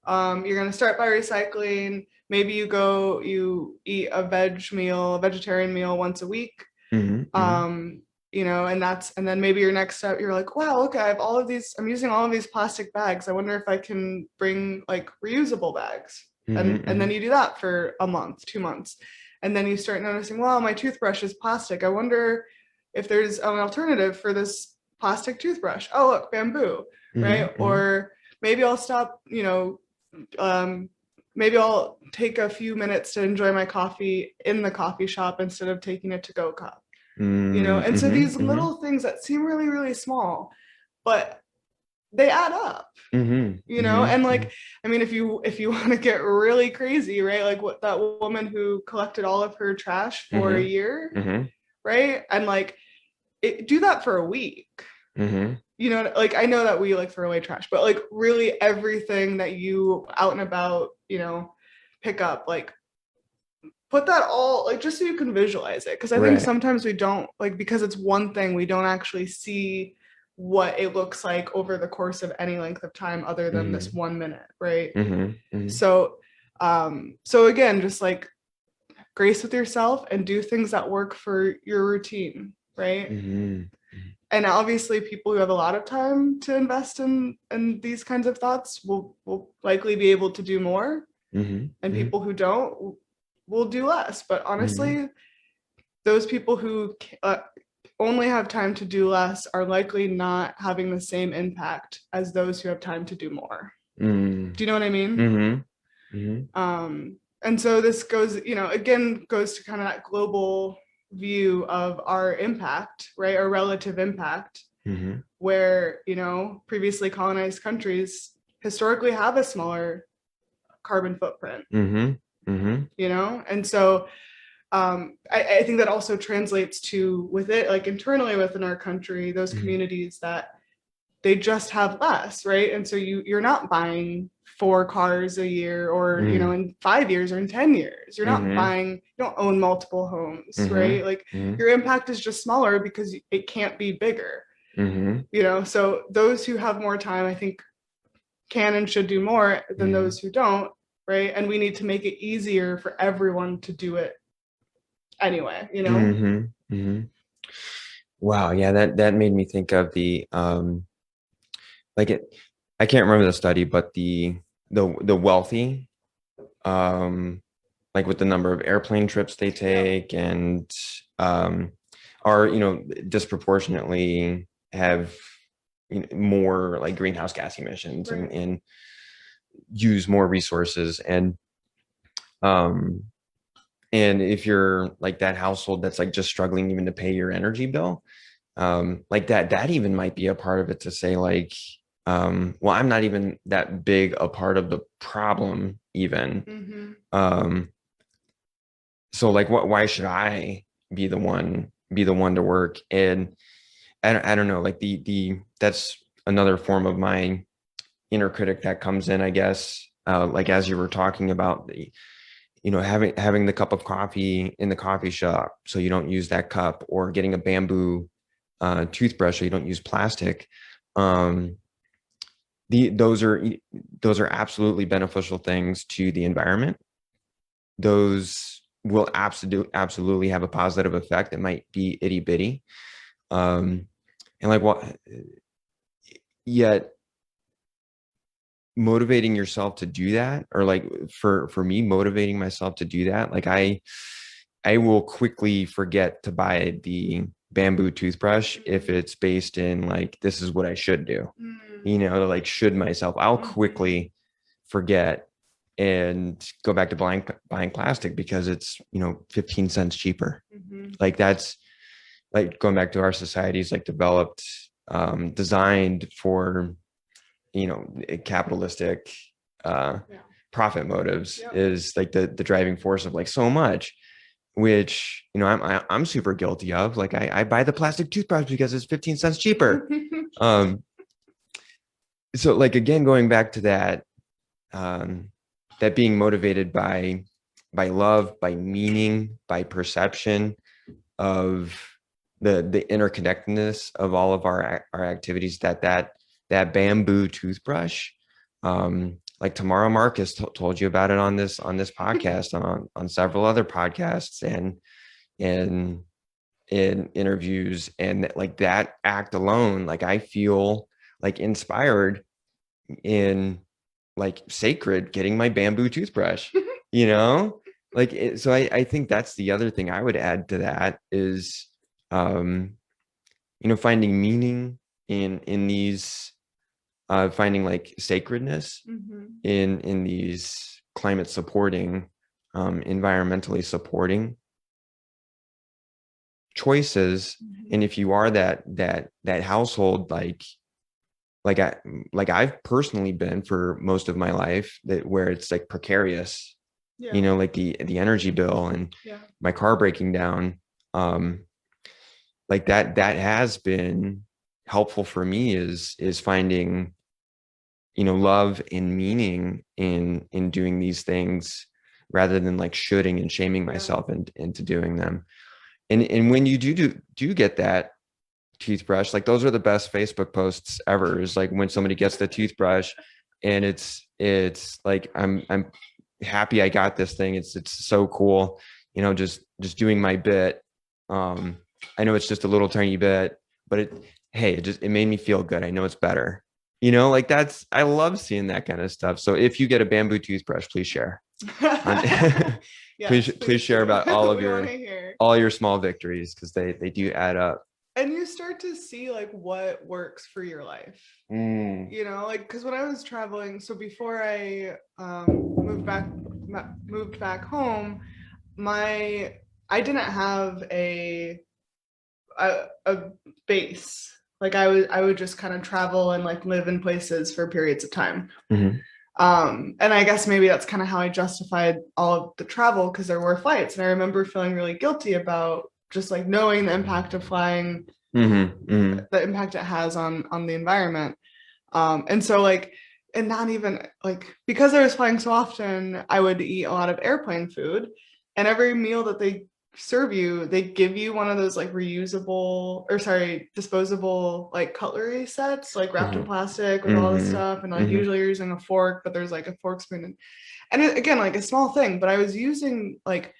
you're going to start by recycling. Maybe you eat a vegetarian meal once a week. mm-hmm, mm-hmm, And then maybe your next step, you're like, wow, okay, I'm using all of these plastic bags. I wonder if I can bring like reusable bags. And then mm-hmm, you do that for a month, 2 months. And then you start noticing, well, my toothbrush is plastic. I wonder if there's an alternative for this plastic toothbrush. Oh, look, bamboo, right? mm-hmm, Or maybe I'll stop, um, maybe I'll take a few minutes to enjoy my coffee in the coffee shop instead of taking a to-go cup, and so mm-hmm, these mm-hmm, little things that seem really, really small, but they add up, mm-hmm, and mm-hmm, like, I mean, if you want to get really crazy, right, like what that woman who collected all of her trash for a mm-hmm, year, mm-hmm, right, and like do that for a week. mm-hmm, Like I know that we like throw away trash, but like really everything that you out and about, pick up, like put that all like just so you can visualize it. Because I think right. sometimes we don't like, because it's one thing, we don't actually see what it looks like over the course of any length of time other than this Mm-hmm, 1 minute, right? mm-hmm, mm-hmm, So again, just like grace with yourself and do things that work for your routine, right? mm-hmm, And obviously people who have a lot of time to invest in these kinds of thoughts will likely be able to do more, mm-hmm, and mm-hmm, people who don't will do less. But mm-hmm, honestly, those people who only have time to do less are likely not having the same impact as those who have time to do more. Do you know what I mean? mm-hmm, mm-hmm, And so this goes, again, goes to kind of that global view of our impact, right? Our relative impact, mm-hmm, where, previously colonized countries historically have a smaller carbon footprint, mm-hmm, mm-hmm, and so I think that also translates to with it, like internally within our country, those mm-hmm, communities that they just have less, right? And so you're not buying 4 cars a year, or mm-hmm, in 5 years or in 10 years, mm-hmm, you don't own multiple homes, mm-hmm, right? Like mm-hmm, your impact is just smaller because it can't be bigger, mm-hmm, so those who have more time, I think, can and should do more than mm-hmm, those who don't, right? And we need to make it easier for everyone to do it anyway. mm-hmm, mm-hmm. Wow, yeah, that made me think of the like it I can't remember the study, but the wealthy, um like with the number of airplane trips they Yep. take and um are, disproportionately have more like greenhouse gas emissions Right. and use more resources um and if you're like that household that's like just struggling even to pay your energy bill, Like that even might be a part of it, to say like, well, I'm not even that big a part of the problem even. Mm-hmm. So like, why should I be the one to work? And I don't know, like that's another form of my inner critic that comes in, I guess. Like as you were talking about the, having the cup of coffee in the coffee shop so you don't use that cup, or getting a bamboo toothbrush so you don't use plastic. Um, those are absolutely beneficial things to the environment. Those will absolutely have a positive effect. It might be itty bitty, and like what, yet motivating yourself to do that, or like for me, motivating myself to do that, like I will quickly forget to buy the bamboo toothbrush if it's based in like, this is what I should do, to like should myself. I'll quickly forget and go back to buying plastic because it's 15 cents cheaper. Like that's like going back to our societies, like developed, designed for capitalistic profit motives, is like the driving force of like so much, which I'm super guilty of. Like I buy the plastic toothbrush because it's 15 cents cheaper. So like, again, going back to that, that being motivated by love, by meaning, by perception of the interconnectedness of all of our activities, that bamboo toothbrush, like Tamara Marcus told you about it on this podcast, on several other podcasts, and in interviews, and like that act alone, like I feel like inspired, in like sacred, getting my bamboo toothbrush, like so I think that's the other thing I would add to that is, finding meaning in these, finding like sacredness in these climate supporting, environmentally supporting choices. And if you are that household, like I I've personally been for most of my life, that where it's like precarious, like the energy bill and my car breaking down, like that has been helpful for me, is finding love and meaning in doing these things, rather than like shoulding and shaming myself into doing them. And when you do get that toothbrush, like those are the best Facebook posts ever, is like when somebody gets the toothbrush and it's like, I'm happy I got this thing, it's so cool, just doing my bit. I know it's just a little tiny bit, but it made me feel good. I know it's better, like that's, I love seeing that kind of stuff. So if you get a bamboo toothbrush, please share. Please share about all of all your small victories, because they do add up. And you start to see like what works for your life. Like, because when I was traveling, so before I moved back home, I didn't have a base. Like I would just kind of travel and like live in places for periods of time. And I guess maybe that's kind of how I justified all of the travel, because there were flights, and I remember feeling really guilty about just like knowing the impact of flying, the impact it has on the environment. And so like, and not even like, because I was flying so often, I would eat a lot of airplane food, and every meal that they serve you, they give you one of those like disposable like cutlery sets, like wrapped in plastic with all this stuff, and like usually you're using a fork, but there's like a fork, spoon, and again, like a small thing, but I was using like,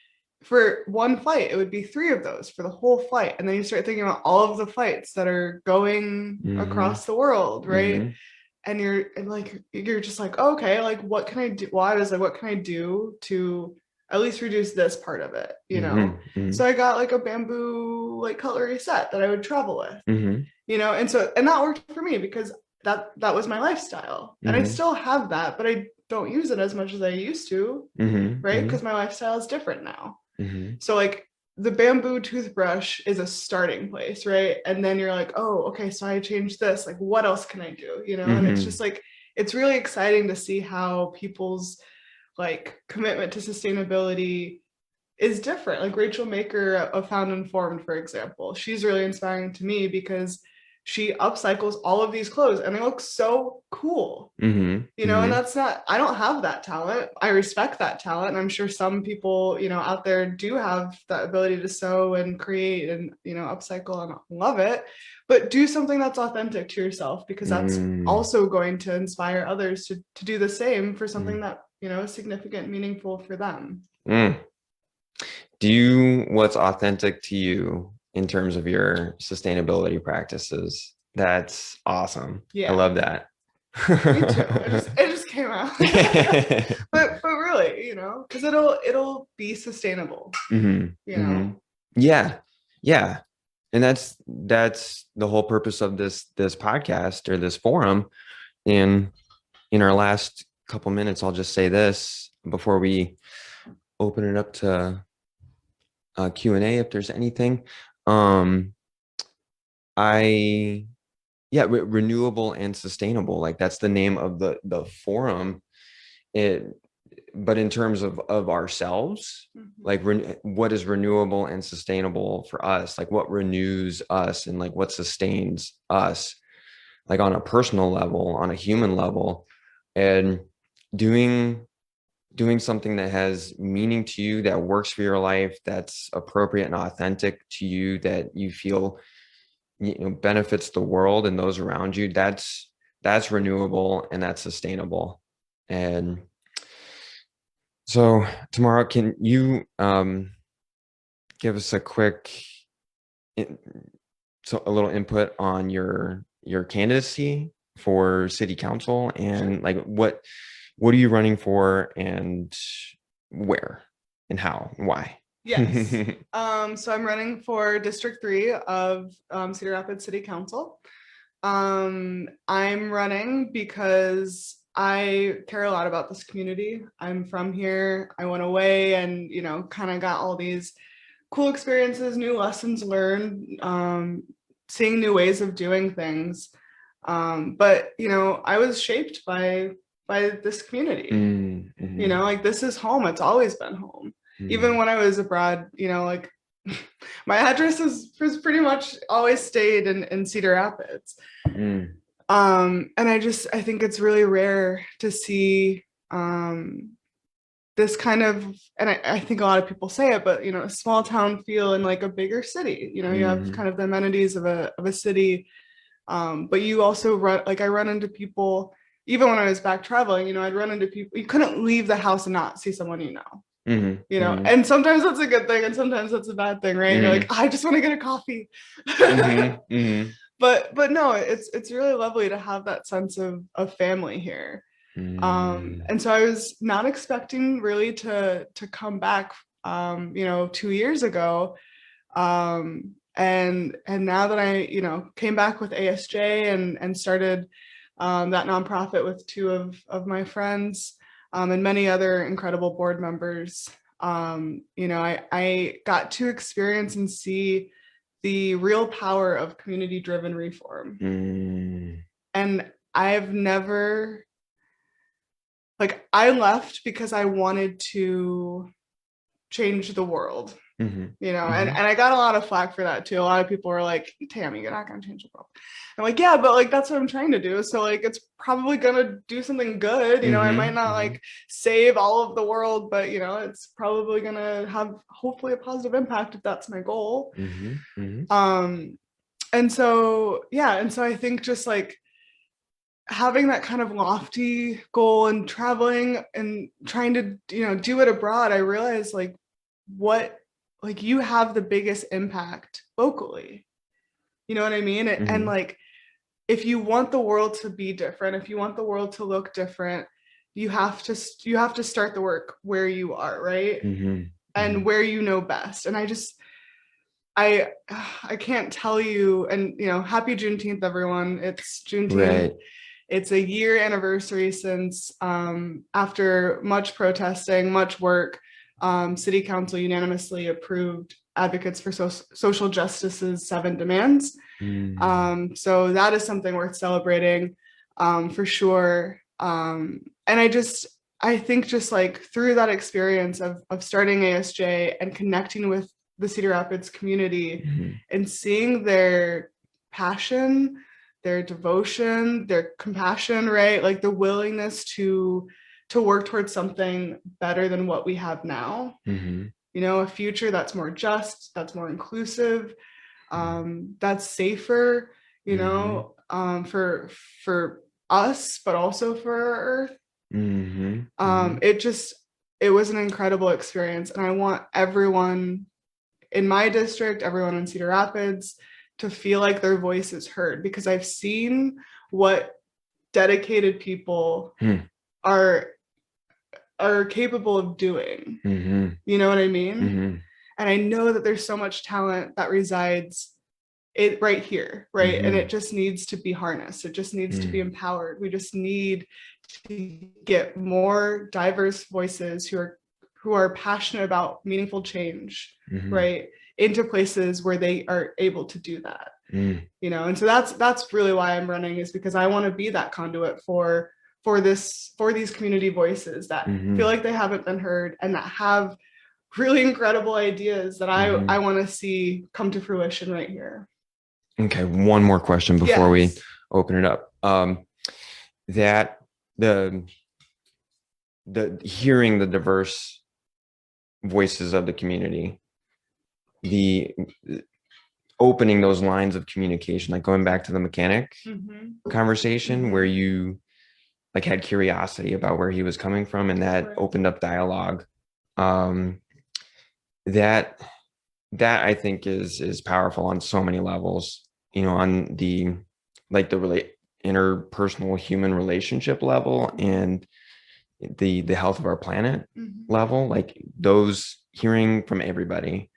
for one flight, it would be 3 of those for the whole flight. And then you start thinking about all of the flights that are going across the world, right? And you're just like, oh, okay, like what can I do? Well, I was like, what can I do to at least reduce this part of it, So I got like a bamboo like cutlery set that I would travel with, and that worked for me because that was my lifestyle, and I still have that, but I don't use it as much as I used to, right? Because my lifestyle is different now. So like the bamboo toothbrush is a starting place, right? And then you're like, oh, okay, so I changed this. Like, what else can I do? You know, and it's just like, it's really exciting to see how people's like commitment to sustainability is different. Like Rachel Maker of Found Informed, for example, she's really inspiring to me because she upcycles all of these clothes and they look so cool. You know, and that's not, I don't have that talent. I respect that talent. And I'm sure some people, you know, out there do have that ability to sew and create and, you know, upcycle and love it. But do something that's authentic to yourself, because that's also going to inspire others to do the same for something that, you know, is significant, meaningful for them. What's authentic to you in terms of your sustainability practices? That's awesome. Yeah. I love that. Me too. It just came out. but really, you know, because it'll be sustainable. You know. Yeah. And that's the whole purpose of this podcast or this forum. In our last couple minutes, I'll just say this before we open it up to Q&A if there's anything. Renewable and Sustainable, like that's the name of the forum. But in terms of ourselves, like what is renewable and sustainable for us? Like what renews us and like what sustains us, like on a personal level, on a human level, and doing something that has meaning to you, that works for your life, that's appropriate and authentic to you, that you feel, you know, benefits the world and those around you. That's renewable and that's sustainable. And so, Tamara, can you give us a little input on your candidacy for city council, and like what are you running for, and where and how and why? Yes. So I'm running for District 3 of Cedar Rapids City Council. I'm running because I care a lot about this community. I'm from here. I went away and, you know, kind of got all these cool experiences, new lessons learned, seeing new ways of doing things. But, you know, I was shaped by this community. You know, like this is home. It's always been home. Even when I was abroad, you know, like my address was pretty much always stayed in Cedar Rapids. And I think it's really rare to see this kind of, and I think a lot of people say it, but, you know, a small town feel in like a bigger city. You know, you have kind of the amenities of a city, but you also I run into people, even when I was back traveling, you know, I'd run into people, you couldn't leave the house and not see someone you know. You know, and sometimes that's a good thing and sometimes that's a bad thing, right? You're like, I just want to get a coffee. But no, it's really lovely to have that sense of family here. And so I was not expecting really to come back, you know, 2 years ago. And now that I, you know, came back with ASJ and started that nonprofit with two of my friends, and many other incredible board members, you know, I got to experience and see the real power of community-driven reform. And I've never, like, I left because I wanted to change the world. You know, and I got a lot of flack for that too. A lot of people were like, Tammy, you're not gonna change the world. I'm like, yeah, but like that's what I'm trying to do. So like it's probably gonna do something good. You know, I might not like save all of the world, but you know, it's probably gonna have hopefully a positive impact if that's my goal. And so I think just like having that kind of lofty goal and traveling and trying to, you know, do it abroad, I realized like like you have the biggest impact locally. You know what I mean? And like, if you want the world to be different, if you want the world to look different, you have to start the work where you are, right? And where you know best. And I can't tell you, and you know, happy Juneteenth, everyone. It's Juneteenth. Right. It's a year anniversary since, after much protesting, much work, City Council unanimously approved Advocates for Social Justice's 7 demands. So that is something worth celebrating, for sure. And I think just like through that experience of starting ASJ and connecting with the Cedar Rapids community and seeing their passion, their devotion, their compassion, right? Like the willingness to work towards something better than what we have now. You know, a future that's more just, that's more inclusive, that's safer, you know, for us, but also for our earth. It was an incredible experience, and I want everyone in my district, everyone in Cedar Rapids, to feel like their voice is heard, because I've seen what dedicated people are capable of doing. You know what I mean? And I know that there's so much talent that resides right here, right? And it just needs to be harnessed. It just needs to be empowered. We just need to get more diverse voices who are passionate about meaningful change, right, into places where they are able to do that. You know, and so that's really why I'm running, is because I want to be that conduit for these community voices that feel like they haven't been heard and that have really incredible ideas that I want to see come to fruition right here. Okay, one more question before we open it up. That the hearing the diverse voices of the community, the opening those lines of communication, like going back to the mechanic conversation where you like had curiosity about where he was coming from, and that opened up dialogue. That I think is powerful on so many levels, you know, on the like the interpersonal human relationship level and the health of our planet level, like those hearing from everybody.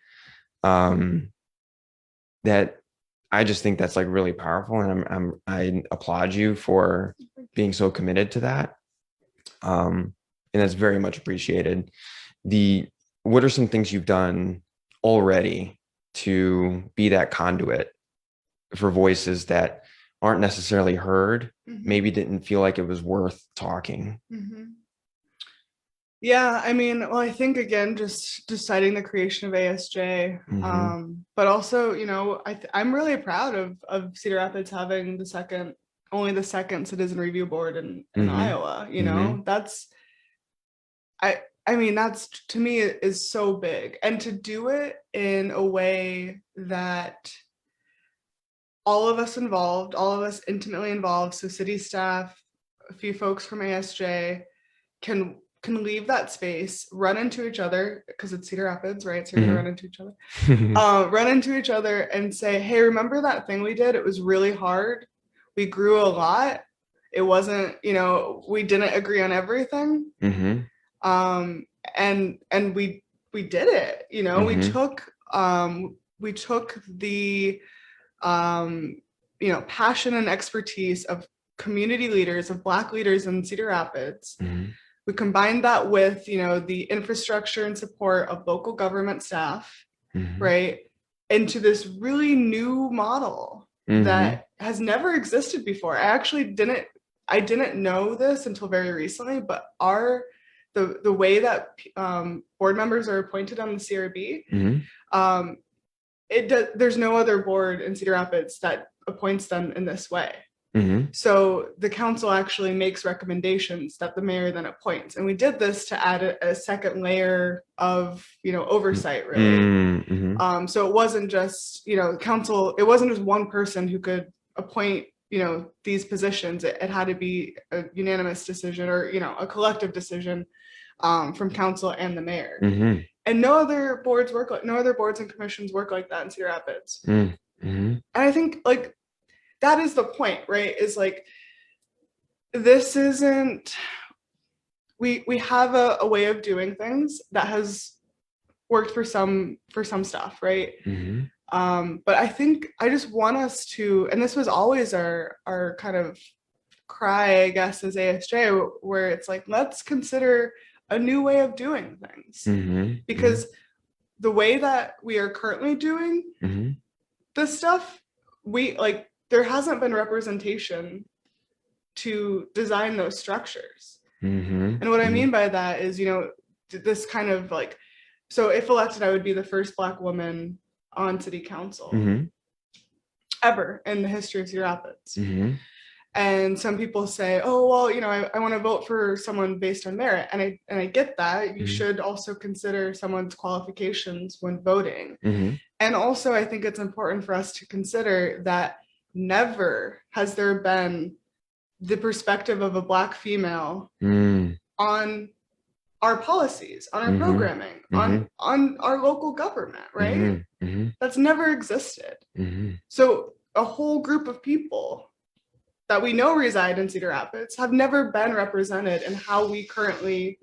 That I just think that's like really powerful, and I applaud you for being so committed to that. And that's very much appreciated. What are some things you've done already to be that conduit for voices that aren't necessarily heard, maybe didn't feel like it was worth talking? Yeah, I mean, well, I think again, just deciding the creation of ASJ, but also, you know, I'm really proud of Cedar Rapids having only the second citizen review board in Iowa. You know, I mean, that's, to me, is so big. And to do it in a way that all of us intimately involved, so city staff, a few folks from ASJ, can leave that space, run into each other, because it's Cedar Rapids, right? So you're gonna run into each other. Run into each other and say, hey, remember that thing we did? It was really hard. We grew a lot. It wasn't, you know, we didn't agree on everything. And we did it, you know. We took the you know, passion and expertise of community leaders, of Black leaders in Cedar Rapids. We combined that with, you know, the infrastructure and support of local government staff, right, into this really new model that has never existed before. I didn't know this until very recently, but the way that board members are appointed on the CRB, there's no other board in Cedar Rapids that appoints them in this way. So the council actually makes recommendations that the mayor then appoints, and we did this to add a second layer of, you know, oversight, really. So it wasn't just, you know, council. It wasn't just one person who could appoint, you know, these positions. It had to be a unanimous decision, or, you know, a collective decision from council and the mayor. And no other boards and commissions work like that in Cedar Rapids. And I think, like, that is the point, right? Is like, this isn't, we have a way of doing things that has worked for some stuff, right? But I think I just want us to, and this was always our kind of cry, I guess, as ASJ, where it's like, let's consider a new way of doing things. Because the way that we are currently doing this stuff, there hasn't been representation to design those structures. And what I mean by that is, this kind of like, so if elected, I would be the first Black woman on city council ever in the history of Cedar Rapids. And some people say, oh, well, I want to vote for someone based on merit. And I get that. You should also consider someone's qualifications when voting. And also, I think it's important for us to consider that never has there been the perspective of a Black female on our policies, on our programming, on our local government, right? That's never existed. So a whole group of people that we know reside in Cedar Rapids have never been represented in how we currently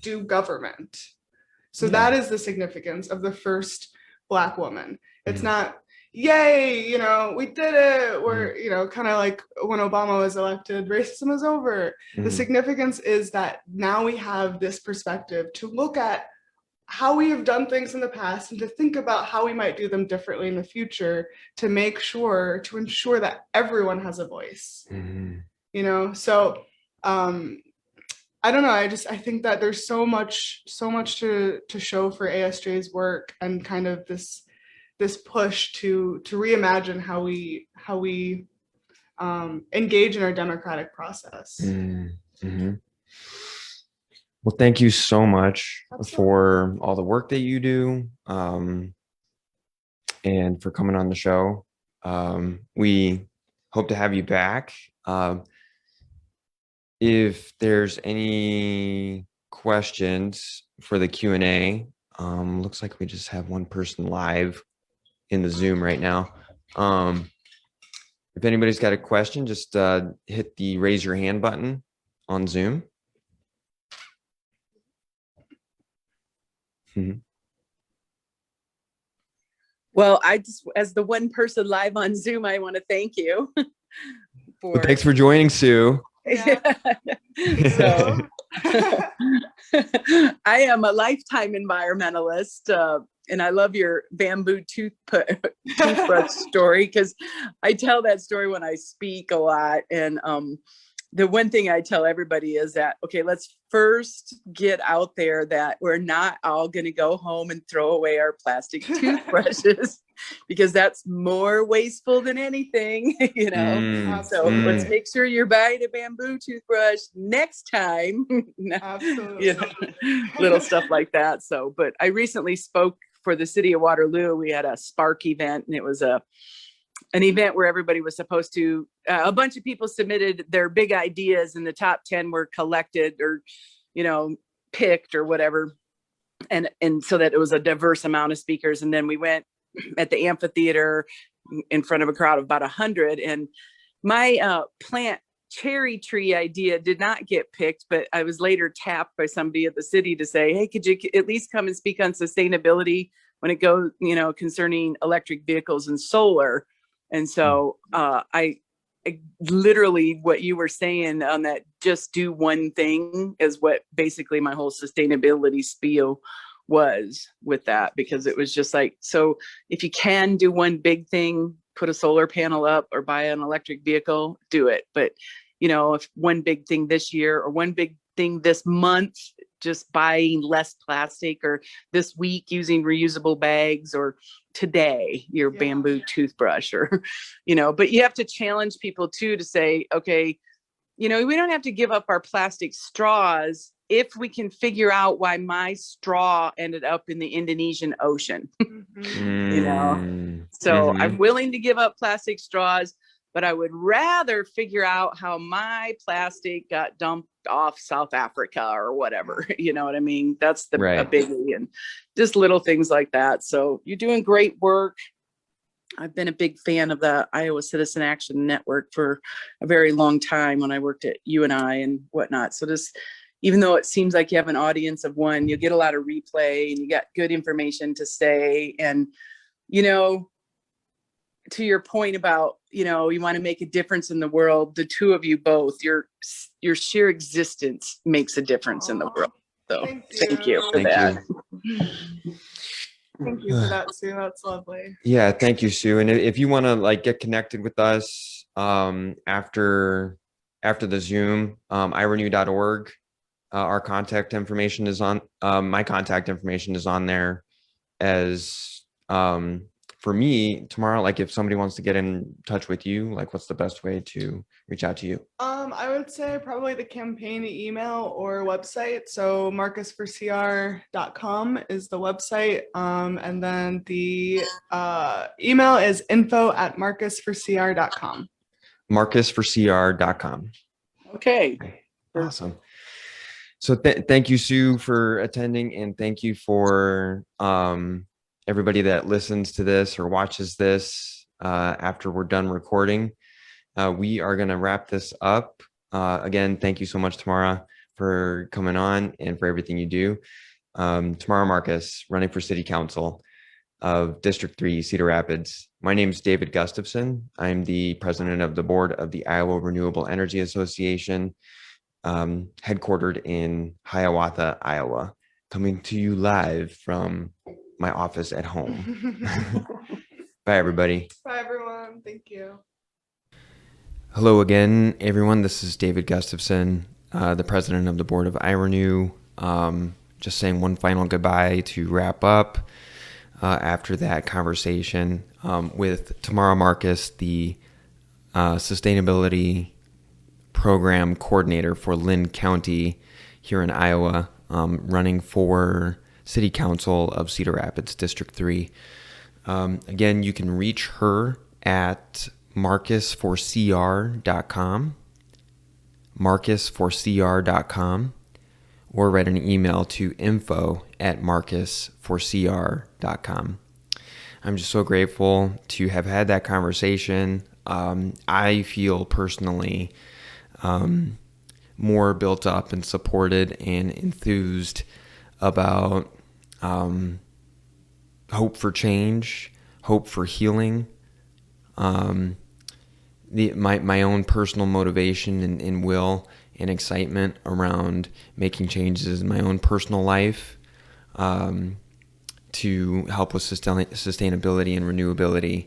do government. So that is the significance of the first Black woman. It's not, yay, we did it. We're, kind of like when Obama was elected, racism is over. The significance is that now we have this perspective to look at how we have done things in the past and to think about how we might do them differently in the future to ensure that everyone has a voice. So I don't know. I think that there's so much to show for ASJ's work and kind of this push to reimagine how we engage in our democratic process. Well, thank you so much for all the work that you do, and for coming on the show. We hope to have you back. If there's any questions for the Q&A, looks like we just have one person live in the Zoom right now. If anybody's got a question, just hit the raise your hand button on Zoom. Well, as the one person live on Zoom, I want to thank you. Well, thanks for joining, Sue. Yeah. So, I am a lifetime environmentalist, and I love your bamboo toothbrush story, because I tell that story when I speak a lot. And the one thing I tell everybody is that, okay, let's first get out there that we're not all going to go home and throw away our plastic toothbrushes, because that's more wasteful than anything, So let's make sure you're buying a bamboo toothbrush next time. Absolutely. Little stuff like that. So, but I recently spoke for the city of Waterloo. We had a Spark event, and it was an event where everybody was supposed to, a bunch of people submitted their big ideas, and the top 10 were collected or, picked or whatever. And so that it was a diverse amount of speakers. And then we went at the amphitheater in front of a crowd of about 100. And my plant cherry tree idea did not get picked, but I was later tapped by somebody at the city to say, hey, could you at least come and speak on sustainability when it goes, concerning electric vehicles and solar. And so I literally, what you were saying on that, just do one thing, is what basically my whole sustainability spiel was with that, because it was just like, so if you can do one big thing, put a solar panel up or buy an electric vehicle, do it. But, if one big thing this year or one big thing this month, just buying less plastic, or this week using reusable bags, or today your bamboo toothbrush, or, but you have to challenge people too, to say, okay, we don't have to give up our plastic straws if we can figure out why my straw ended up in the Indonesian Ocean. So I'm willing to give up plastic straws, but I would rather figure out how my plastic got dumped off South Africa or whatever. You know what I mean? That's a biggie, and just little things like that. So you're doing great work. I've been a big fan of the Iowa Citizen Action Network for a very long time when I worked at UNI and whatnot. So just, even though it seems like you have an audience of one, you get a lot of replay and you got good information to say. And, to your point about, you want to make a difference in the world, the two of you both, your sheer existence makes a difference in the world. So thank you for that. Thank you for that, Sue. That's lovely. Yeah, thank you, Sue. And if you want to like get connected with us after the Zoom, irenew.org, our contact information is on my contact information is on there as for me tomorrow. Like if somebody wants to get in touch with you, like what's the best way to reach out to you? I would say probably the campaign email or website. So marcusforcr.com is the website. And then the email is info@marcusforcr.com. marcusforcr.com. Okay. Awesome. So thank you, Sue, for attending, and thank you for everybody that listens to this or watches this after we're done recording. We are going to wrap this up. Again, thank you so much, Tamara, for coming on and for everything you do. Tamara Marcus, running for City Council of District 3, Cedar Rapids. My name is David Gustafson. I'm the president of the board of the Iowa Renewable Energy Association, headquartered in Hiawatha, Iowa, coming to you live from my office at home. Bye, everybody. Bye, everyone. Thank you. Hello again, everyone. This is David Gustafson, the president of the board of iRenew. Just saying one final goodbye to wrap up after that conversation with Tamara Marcus, the sustainability program coordinator for Linn County here in Iowa, running for City Council of Cedar Rapids, District 3. Again, you can reach her at marcusforcr.com, marcusforcr.com, or write an email to info@marcusforcr.com. I'm just so grateful to have had that conversation. I feel personally more built up and supported and enthused about hope for change, hope for healing, my own personal motivation and will and excitement around making changes in my own personal life to help with sustainability and renewability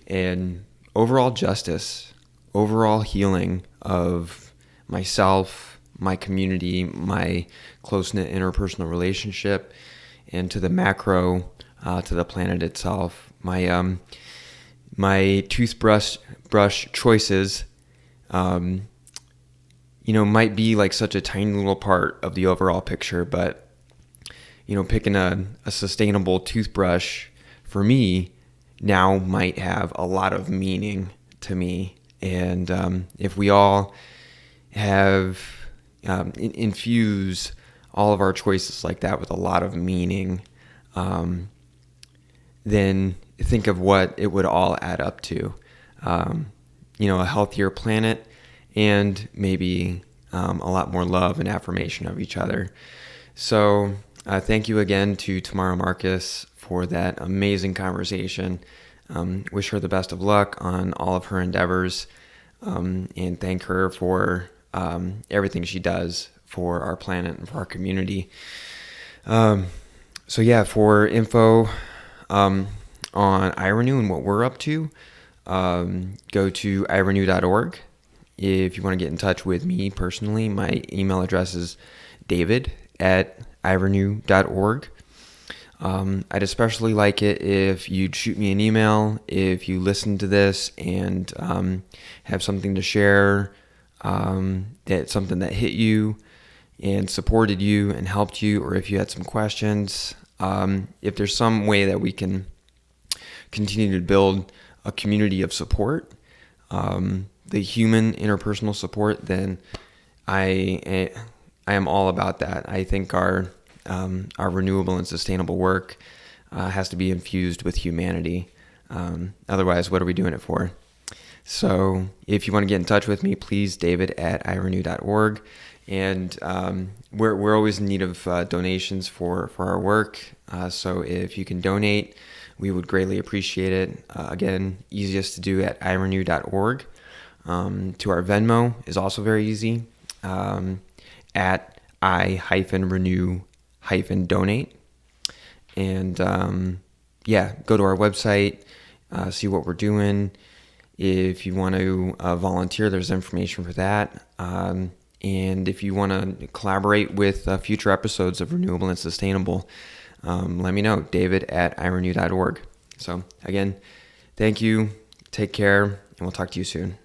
and overall justice, overall healing of myself, my community, my close-knit interpersonal relationship, and to the macro, to the planet itself. My toothbrush choices, might be like such a tiny little part of the overall picture, but picking a sustainable toothbrush for me now might have a lot of meaning to me. And if we all have infuse all of our choices like that with a lot of meaning, then think of what it would all add up to. A healthier planet and maybe a lot more love and affirmation of each other. So thank you again to Tamara Marcus for that amazing conversation. Wish her the best of luck on all of her endeavors, and thank her for everything she does for our planet and for our community. For info on iRenew and what we're up to, go to irenew.org. If you want to get in touch with me personally, my email address is david@irenew.org. I'd especially like it if you'd shoot me an email if you listen to this and have something to share, that's something that hit you and supported you and helped you, or if you had some questions. If there's some way that we can continue to build a community of support, the human interpersonal support, then I am all about that. I think our renewable and sustainable work has to be infused with humanity. Otherwise, what are we doing it for? So if you want to get in touch with me, please, david@irenew.org. And we're always in need of donations for our work. So if you can donate, we would greatly appreciate it. Again, easiest to do at irenew.org. To our Venmo is also very easy, at I-renew-donate. And go to our website, see what we're doing. If you want to volunteer, there's information for that. And if you want to collaborate with future episodes of Renewable and Sustainable, let me know, david@irenew.org. So again, thank you, take care, and we'll talk to you soon.